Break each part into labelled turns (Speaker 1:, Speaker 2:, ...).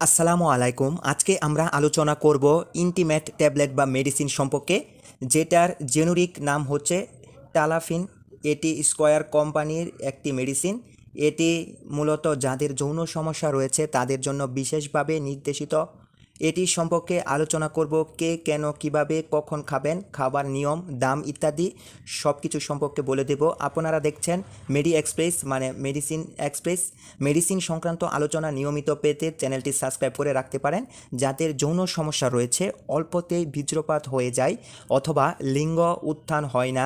Speaker 1: আসসালামু আলাইকুম। আজকে আমরা আলোচনা করব ইন্টিমেট ট্যাবলেট বা মেডিসিন সম্পর্কে, যেটার জেনেরিক নাম হচ্ছে টালাফিন। এটি স্কয়ার কোম্পানির একটি মেডিসিন। এটি মূলত যাদের যৌন সমস্যা রয়েছে তাদের জন্য বিশেষভাবে নির্দেশিত। এটি সম্পর্কে আলোচনা করব, কে, কেন, কিভাবে, কখন খাবেন, খাবার নিয়ম, দাম ইত্যাদি সব কিছু সম্পর্কে বলে দেব। আপনারা দেখছেন মেডি এক্সপ্রেস মানে মেডিসিন এক্সপ্রেস। মেডিসিন সংক্রান্ত আলোচনা নিয়মিত পেতে চ্যানেলটি সাবস্ক্রাইব করে রাখতে পারেন। যাদের যৌন সমস্যা রয়েছে, অল্পতেই বীর্যপাত হয়ে যায়, অথবা লিঙ্গ উত্থান হয় না,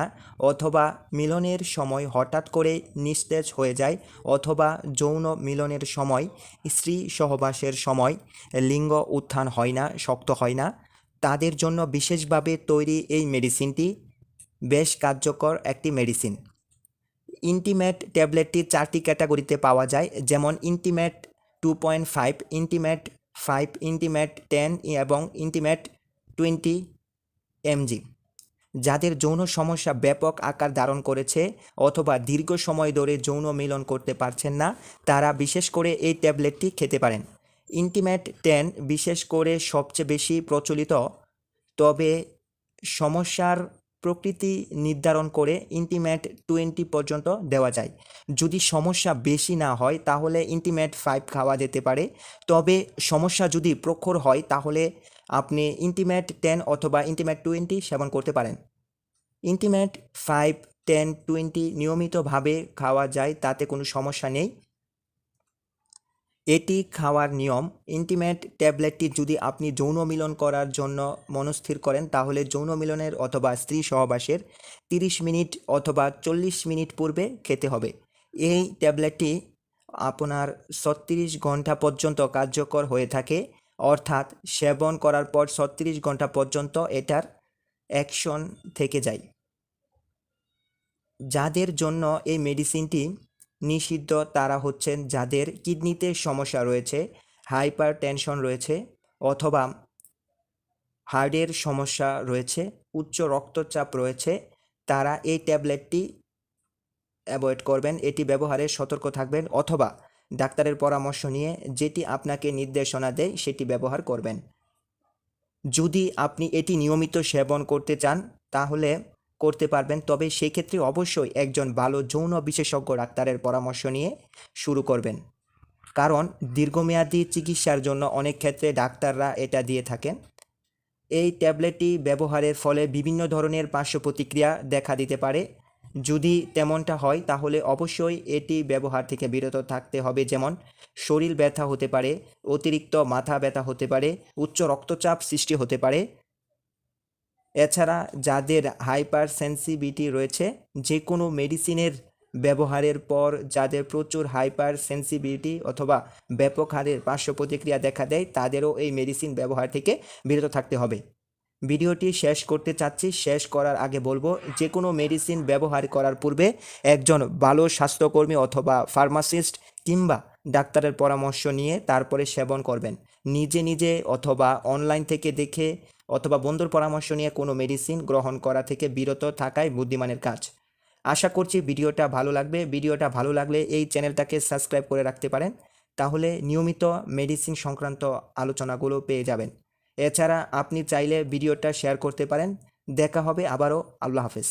Speaker 1: অথবা মিলনের সময় হঠাৎ করে নিস্তেজ হয়ে যায়, অথবা যৌন মিলনের সময় স্ত্রী সহবাসের সময় লিঙ্গ উত্থান হয় না, শক্ত হয় না, তাদের জন্য বিশেষভাবে তৈরি এই মেডিসিনটি বেশ কার্যকর একটি মেডিসিন। ইন্টিমেট ট্যাবলেটটি 4টি ক্যাটাগরিতে পাওয়া যায়, যেমন ইন্টিমেট 2.5, ইন্টিমেট 5, ইন্টিমেট 10 এবং ইন্টিমেট 20 mg। যাদের যৌন সমস্যা ব্যাপক আকার ধারণ করেছে অথবা দীর্ঘ সময় ধরে যৌন মিলন করতে পারছেন না, তারা বিশেষ করে এই ট্যাবলেটটি খেতে পারেন। ইন্টিমেট 10 বিশেষ করে সবচেয়ে বেশি প্রচলিত, তবে সমস্যার প্রকৃতি নির্ধারণ করে ইন্টিমেট 20 পর্যন্ত দেওয়া যায়। যদি সমস্যা বেশি না হয় তাহলে ইন্টিমেট 5 খাওয়া যেতে পারে, তবে সমস্যা যদি প্রখর হয় তাহলে আপনি ইন্টিমেট 10 অথবা ইন্টিমেট 20 সেবন করতে পারেন। ইন্টিমেট 5, 10, 20 নিয়মিতভাবে খাওয়া যায়, তাতে কোনো সমস্যা নেই। এটি খাওয়ার নিয়ম: ইন্টিমেট ট্যাবলেটটি যদি আপনি যৌন মিলন করার জন্য মনস্থির করেন তাহলে যৌন মিলনের অথবা স্ত্রী সহবাসের 30 মিনিট অথবা 40 মিনিট পূর্বে খেতে হবে। এই ট্যাবলেটটি আপনার 36 ঘন্টা পর্যন্ত কার্যকর হয়ে থাকে, অর্থাৎ সেবন করার পর 36 ঘন্টা পর্যন্ত এটার অ্যাকশন থেকে যায়। যাদের জন্য এই মেডিসিনটি নিষিদ্ধ তারা হচ্ছেন যাদের কিডনিতে সমস্যা রয়েছে, হাইপার টেনশন রয়েছে, অথবা হার্টের সমস্যা রয়েছে, উচ্চ রক্তচাপ রয়েছে। তারা এই ট্যাবলেটটি অ্যাভয়েড করবেন, এটি ব্যবহারে সতর্ক থাকবেন, অথবা ডাক্তারের পরামর্শ নিয়ে যেটি আপনাকে নির্দেশনা দেয় সেটি ব্যবহার করবেন। যদি আপনি এটি নিয়মিত সেবন করতে চান তাহলে করতে পারবেন, তবে সেক্ষেত্রে অবশ্যই একজন ভালো যৌন বিশেষজ্ঞ ডাক্তারের পরামর্শ নিয়ে শুরু করবেন, কারণ দীর্ঘমেয়াদী চিকিৎসার জন্য অনেক ক্ষেত্রে ডাক্তাররা এটা দিয়ে থাকেন। এই ট্যাবলেটটি ব্যবহারের ফলে বিভিন্ন ধরনের পার্শ্ব প্রতিক্রিয়া দেখা দিতে পারে। যদি তেমনটা হয় তাহলে অবশ্যই এটি ব্যবহার থেকে বিরত থাকতে হবে, যেমন শরীর ব্যথা হতে পারে, অতিরিক্ত মাথা ব্যথা হতে পারে, উচ্চ রক্তচাপ সৃষ্টি হতে পারে। এছাড়া যাদের হাইপার সেন্সিটিভিটি রয়েছে, যে কোনো মেডিসিনের ব্যবহারের পর যাদের প্রচুর হাইপার সেন্সিটিভিটি অথবা ব্যাপক হারের পার্শ্ব প্রতিক্রিয়া দেখা দেয়, তাদেরও এই মেডিসিন ব্যবহার থেকে বিরত থাকতে হবে। ভিডিওটি শেষ করতে চাচ্ছি, শেষ করার আগে বলবো, যে কোনো মেডিসিন ব্যবহার করার পূর্বে একজন ভালো স্বাস্থ্যকর্মী অথবা ফার্মাসিস্ট কিংবা ডাক্তারের পরামর্শ নিয়ে তারপরে সেবন করবেন। নিজে নিজে অথবা অনলাইন থেকে দেখে অথবা বন্ধুর পরামর্শ নিয়ে কোনো মেডিসিন গ্রহণ করা থেকে বিরত থাকাই বুদ্ধিমানের কাজ। আশা করছি ভিডিওটা ভালো লাগবে। ভিডিওটা ভালো লাগলে এই চ্যানেলটাকে সাবস্ক্রাইব করে রাখতে পারেন, তাহলে নিয়মিত মেডিসিন সংক্রান্ত আলোচনাগুলো পেয়ে যাবেন। এছাড়া আপনি চাইলে ভিডিওটা শেয়ার করতে পারেন। দেখা হবে আবারও। আল্লাহ হাফেজ।